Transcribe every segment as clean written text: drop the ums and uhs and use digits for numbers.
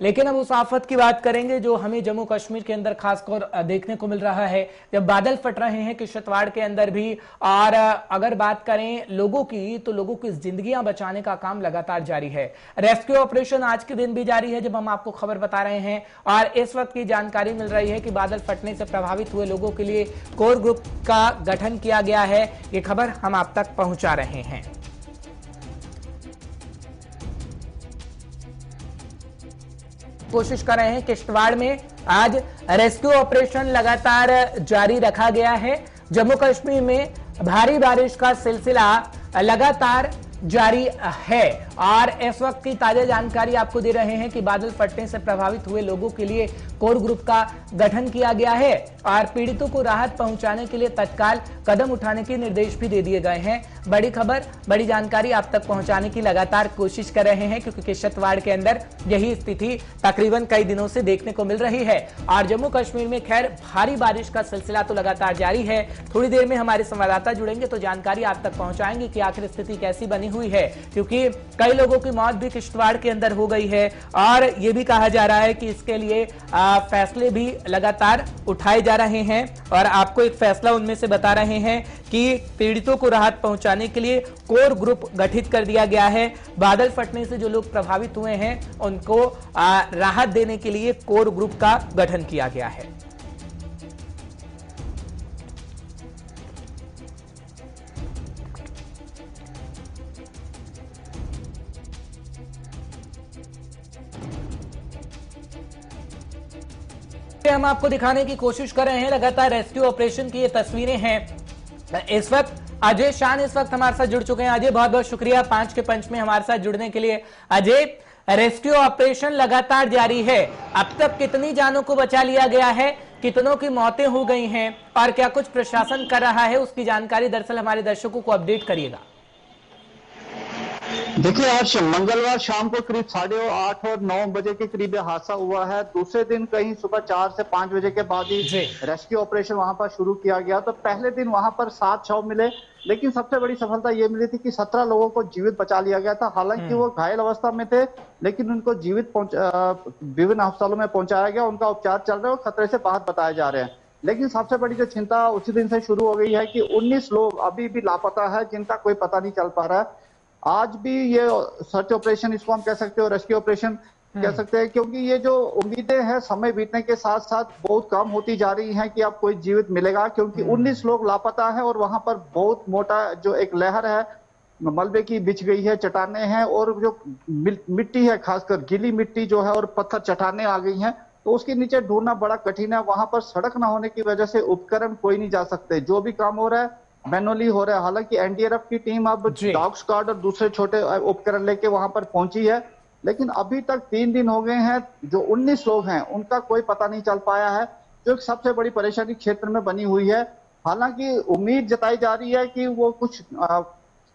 लेकिन अब उस आफत की बात करेंगे जो हमें जम्मू कश्मीर के अंदर खासकर देखने को मिल रहा है, जब बादल फट रहे हैं किश्तवाड़ के अंदर भी। और अगर बात करें लोगों की, तो लोगों की जिंदगियां बचाने का काम लगातार जारी है। रेस्क्यू ऑपरेशन आज के दिन भी जारी है जब हम आपको खबर बता रहे हैं। और इस वक्त की जानकारी मिल रही है कि बादल फटने से प्रभावित हुए लोगों के लिए कोर ग्रुप का गठन किया गया है। ये खबर हम आप तक पहुंचा रहे हैं। कोशिश कर रहे हैं। किश्तवाड़ में आज रेस्क्यू ऑपरेशन लगातार जारी रखा गया है। जम्मू कश्मीर में भारी बारिश का सिलसिला लगातार जारी है और इस वक्त की ताजा जानकारी आपको दे रहे हैं कि बादल फटने से प्रभावित हुए लोगों के लिए कोर ग्रुप का गठन किया गया है और पीड़ितों को राहत पहुंचाने के लिए तत्काल कदम उठाने के निर्देश भी दे दिए गए हैं। बड़ी खबर, बड़ी जानकारी आप तक पहुंचाने की लगातार कोशिश कर रहे हैं, क्योंकि किश्तवाड़ के अंदर यही स्थिति तकरीबन कई दिनों से देखने को मिल रही है। और जम्मू कश्मीर में खैर भारी बारिश का सिलसिला तो लगातार जारी है। थोड़ी देर में हमारे संवाददाता जुड़ेंगे तो जानकारी आप तक पहुंचाएंगे कि आखिर स्थिति कैसी बनी हुई है, क्योंकि कई लोगों की मौत भी किश्तवाड़ के अंदर हो गई है। और यह भी कहा जा रहा है कि इसके लिए फैसले भी लगातार उठाए जा रहे हैं और आपको एक फैसला उनमें से बता रहे हैं कि पीड़ितों को राहत पहुंचाने के लिए कोर ग्रुप गठित कर दिया गया है। बादल फटने से जो लोग प्रभावित हुए हैं उनको राहत देने के लिए कोर ग्रुप का गठन किया गया है। हम आपको दिखाने की कोशिश कर रहे हैं लगातार रेस्क्यू ऑपरेशन की ये तस्वीरें हैं। इस वक्त अजय शान इस वक्त हमारे साथ जुड़ चुके हैं। अजय, बहुत बहुत शुक्रिया 5 के पंच में हमारे साथ जुड़ने के लिए। अजय, रेस्क्यू ऑपरेशन लगातार जारी है, अब तक कितनी जानों को बचा लिया गया है, कितनों की मौतें हो गई हैं और क्या कुछ प्रशासन कर रहा है, उसकी जानकारी दरअसल हमारे दर्शकों को अपडेट करिएगा। देखिए, आज मंगलवार शाम को करीब 8:30 और 9 बजे के करीब हादसा हुआ है। दूसरे दिन कहीं सुबह 4 से 5 बजे के बाद ही रेस्क्यू ऑपरेशन वहां पर शुरू किया गया। तो पहले दिन वहां पर 7 शव मिले, लेकिन सबसे बड़ी सफलता ये मिली थी कि 17 लोगों को जीवित बचा लिया गया था। हालांकि वो घायल अवस्था में थे, लेकिन उनको जीवित विभिन्न अस्पतालों में पहुंचाया गया। उनका उपचार चल रहा है और खतरे से बाहर बताए जा रहे हैं। लेकिन सबसे बड़ी जो चिंता उसी दिन से शुरू हो गई है कि 19 लोग अभी भी लापता है, जिनका कोई पता नहीं चल पा रहा है। आज भी ये सर्च ऑपरेशन, इसको हम कह सकते हो रेस्क्यू ऑपरेशन कह सकते हैं, क्योंकि ये जो उम्मीदें हैं समय बीतने के साथ साथ बहुत कम होती जा रही हैं कि अब कोई जीवित मिलेगा, क्योंकि 19 लोग लापता है और वहां पर बहुत मोटा जो एक लहर है मलबे की बिछ गई है, चट्टाने हैं और जो मिट्टी है, खासकर गीली मिट्टी जो है और पत्थर चट्टाने आ गई हैं, तो उसके नीचे ढूंढना बड़ा कठिन है। वहां पर सड़क न होने की वजह से उपकरण कोई नहीं जा सकते, जो भी काम हो रहा है मैनुअली हो रहा है। हालांकि एनडीआरएफ की टीम अब डॉग स्क्वाड और दूसरे छोटे उपकरण लेके वहां पर पहुंची है, लेकिन अभी तक 3 दिन हो गए हैं। जो 19 लोग हैं उनका कोई पता नहीं चल पाया है, जो एक सबसे बड़ी परेशानी क्षेत्र में बनी हुई है। हालांकि उम्मीद जताई जा रही है कि वो कुछ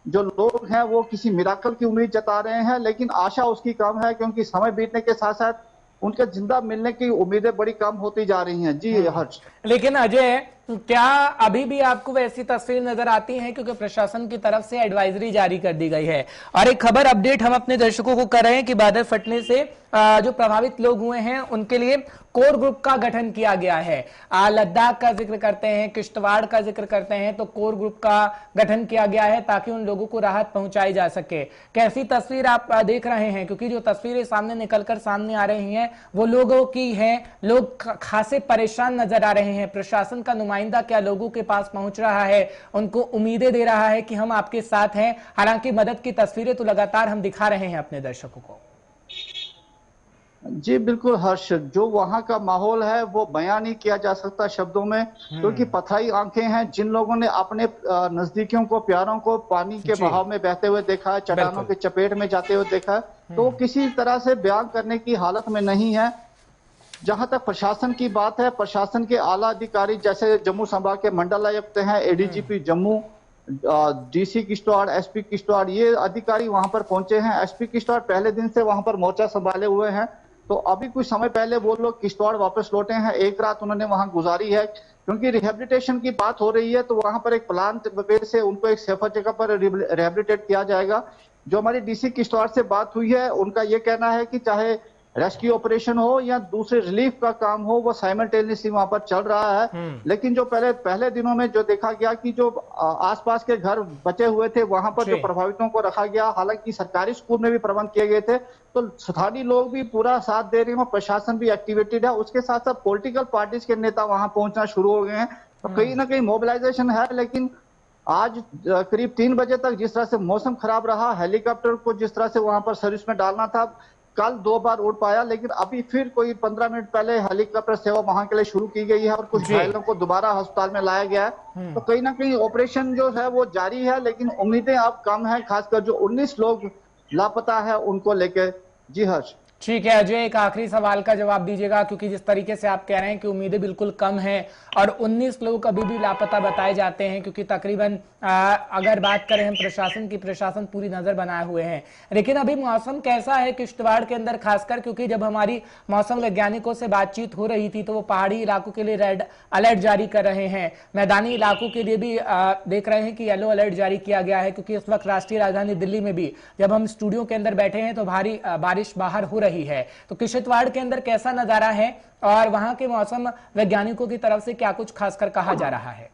जो लोग हैं वो किसी मिराकल की उम्मीद जता रहे हैं, लेकिन आशा उसकी कम है, क्योंकि समय बीतने के साथ साथ उनके जिंदा मिलने की उम्मीदें बड़ी कम होती जा रही हैं। जी हर्ष। लेकिन अजय, क्या अभी भी आपको वैसी तस्वीर नजर आती है, क्योंकि प्रशासन की तरफ से एडवाइजरी जारी कर दी गई है। और एक खबर अपडेट हम अपने दर्शकों को कर रहे हैं कि बादल फटने से जो प्रभावित लोग हुए हैं उनके लिए कोर ग्रुप का गठन किया गया है। लद्दाख का जिक्र करते हैं, किश्तवाड़ का जिक्र करते हैं, तो कोर ग्रुप का गठन किया गया है ताकि उन लोगों को राहत पहुंचाई जा सके। कैसी तस्वीर आप देख रहे हैं, क्योंकि जो तस्वीरें सामने निकलकर सामने आ रही हैं वो लोगों की हैं, लोग खासे परेशान नजर आ रहे हैं। प्रशासन का नुमाइंदा क्या लोगों के पास पहुंच रहा है, उनको उम्मीदें दे रहा है कि हम आपके साथ हैं। हालांकि मदद की तस्वीरें तो लगातार हम दिखा रहे हैं अपने दर्शकों को। जी बिल्कुल हर्ष, जो वहां का माहौल है वो बयान नहीं किया जा सकता शब्दों में, क्योंकि पथराई आंखें हैं। जिन लोगों ने अपने नजदीकियों को, प्यारों को पानी के बहाव में बहते हुए देखा है, चट्टानों के चपेट में जाते हुए देखा है, तो किसी तरह से बयान करने की हालत में नहीं है। जहां तक प्रशासन की बात है, प्रशासन के आला अधिकारी जैसे जम्मू संभाग के मंडलायुक्त हैं, ADGP Jammu, DC Kishtwar, SP Kishtwar, ये अधिकारी वहां पर पहुंचे हैं। एसपी किश्तवाड़ पहले दिन से वहां पर मोर्चा संभाले हुए हैं, तो अभी कुछ समय पहले वो लोग किश्तवाड़ वापस लौटे हैं। एक रात उन्होंने वहां गुजारी है, क्योंकि रिहेबिलिटेशन की बात हो रही है, तो वहां पर एक प्लान से उनको एक सेफर जगह पर रिहेबिलिटेट किया जाएगा। जो हमारी डीसी किश्तवाड़ से बात हुई है, उनका ये कहना है कि चाहे रेस्क्यू ऑपरेशन हो या दूसरे रिलीफ का काम हो, वो साइमल्टेनियसली वहां पर चल रहा है। लेकिन जो पहले दिनों में जो देखा गया कि जो आसपास के घर बचे हुए थे वहां पर जो प्रभावितों को रखा गया, हालांकि सरकारी स्कूल में भी प्रबंध किए गए थे, तो स्थानीय लोग भी पूरा साथ दे रहे हैं, प्रशासन भी एक्टिवेटेड है। उसके साथ साथ पॉलिटिकल पार्टीज के नेता वहां पहुंचना शुरू हो गए हैं, तो कहीं ना कहीं मोबिलाइजेशन है। लेकिन आज करीब 3 बजे तक जिस तरह से मौसम खराब रहा, हेलीकॉप्टर को जिस तरह से वहां पर सर्विस में डालना था, कल 2 बार उड़ पाया, लेकिन अभी फिर कोई 15 मिनट पहले हेलीकॉप्टर सेवा वहां के लिए शुरू की गई है और कुछ घायलों को दोबारा अस्पताल में लाया गया है। तो कहीं ना कहीं ऑपरेशन जो है वो जारी है, लेकिन उम्मीदें अब कम है, खासकर जो 19 लोग लापता है उनको लेकर। जी हर्ष। ठीक है अजय, एक आखिरी सवाल का जवाब दीजिएगा, क्योंकि जिस तरीके से आप कह रहे हैं कि उम्मीदें बिल्कुल कम हैं और 19 लोग अभी भी लापता बताए जाते हैं, क्योंकि तकरीबन अगर बात करें हम प्रशासन की, प्रशासन पूरी नजर बनाए हुए हैं। लेकिन अभी मौसम कैसा है किश्तवाड़ के अंदर, खासकर क्योंकि जब हमारी मौसम वैज्ञानिकों से बातचीत हो रही थी तो वो पहाड़ी इलाकों के लिए रेड अलर्ट जारी कर रहे हैं, मैदानी इलाकों के लिए भी देख रहे हैं कि येलो अलर्ट जारी किया गया है, क्योंकि इस वक्त राष्ट्रीय राजधानी दिल्ली में भी जब हम स्टूडियो के अंदर बैठे हैं तो भारी बारिश बाहर हो रही है। तो किश्तवाड़ के अंदर कैसा नजारा है और वहां के मौसम वैज्ञानिकों की तरफ से क्या कुछ खासकर कहा जा रहा है?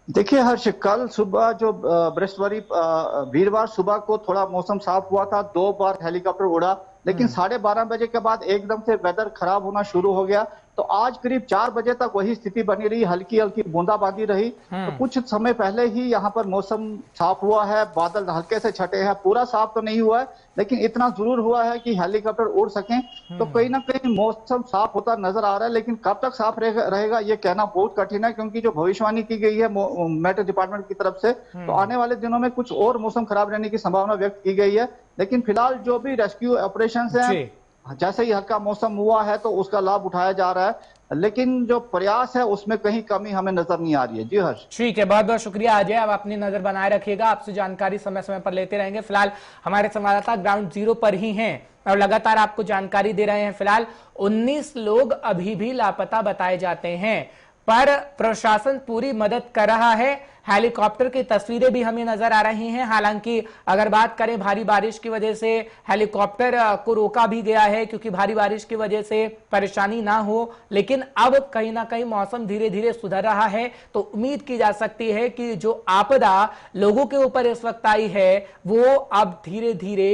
देखिए हर्ष, कल सुबह जो बृहस्पतिवार वीरवार सुबह को थोड़ा मौसम साफ हुआ था, 2 बार हेलीकॉप्टर उड़ा, लेकिन 12:30 बजे के बाद एकदम से वेदर खराब होना शुरू हो गया। तो आज करीब 4 बजे तक वही स्थिति बनी रही, हल्की हल्की बूंदाबांदी रही। तो कुछ समय पहले ही यहाँ पर मौसम साफ हुआ है, बादल हल्के से छटे हैं, पूरा साफ तो नहीं हुआ है, लेकिन इतना जरूर हुआ है कि हेलीकॉप्टर उड़ सकें। तो कहीं ना कहीं मौसम साफ होता नजर आ रहा है, लेकिन कब तक साफ रहेगा ये कहना बहुत कठिन है, क्योंकि जो भविष्यवाणी की गई है मेट डिपार्टमेंट की तरफ से, तो आने वाले दिनों में कुछ और मौसम खराब रहने की संभावना व्यक्त की गई है। लेकिन फिलहाल जो भी रेस्क्यू ऑपरेशन है, जैसे ही हल्का मौसम हुआ है तो उसका लाभ उठाया जा रहा है, लेकिन जो प्रयास है उसमें कहीं कमी हमें नजर नहीं आ रही है। जी हर्ष। ठीक है, बहुत बहुत शुक्रिया अजय, आप अपनी नजर बनाए रखिएगा, आपसे जानकारी समय समय पर लेते रहेंगे। फिलहाल हमारे संवाददाता ग्राउंड जीरो पर ही हैं और लगातार आपको जानकारी दे रहे हैं। फिलहाल 19 लोग अभी भी लापता बताए जाते हैं, पर प्रशासन पूरी मदद कर रहा है। हेलीकॉप्टर की तस्वीरें भी हमें नजर आ रही हैं। हालांकि अगर बात करें भारी बारिश की वजह से हेलीकॉप्टर को रोका भी गया है, क्योंकि भारी बारिश की वजह से परेशानी ना हो, लेकिन अब कहीं ना कहीं मौसम धीरे धीरे सुधर रहा है, तो उम्मीद की जा सकती है कि जो आपदा लोगों के ऊपर इस वक्त आई है वो अब धीरे धीरे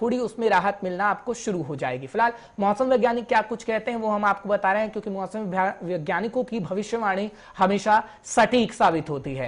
थोड़ी उसमें राहत मिलना आपको शुरू हो जाएगी। फिलहाल मौसम वैज्ञानिक क्या कुछ कहते हैं वो हम आपको बता रहे हैं, क्योंकि मौसम वैज्ञानिकों की भविष्यवाणी हमेशा सटीक साबित होती है।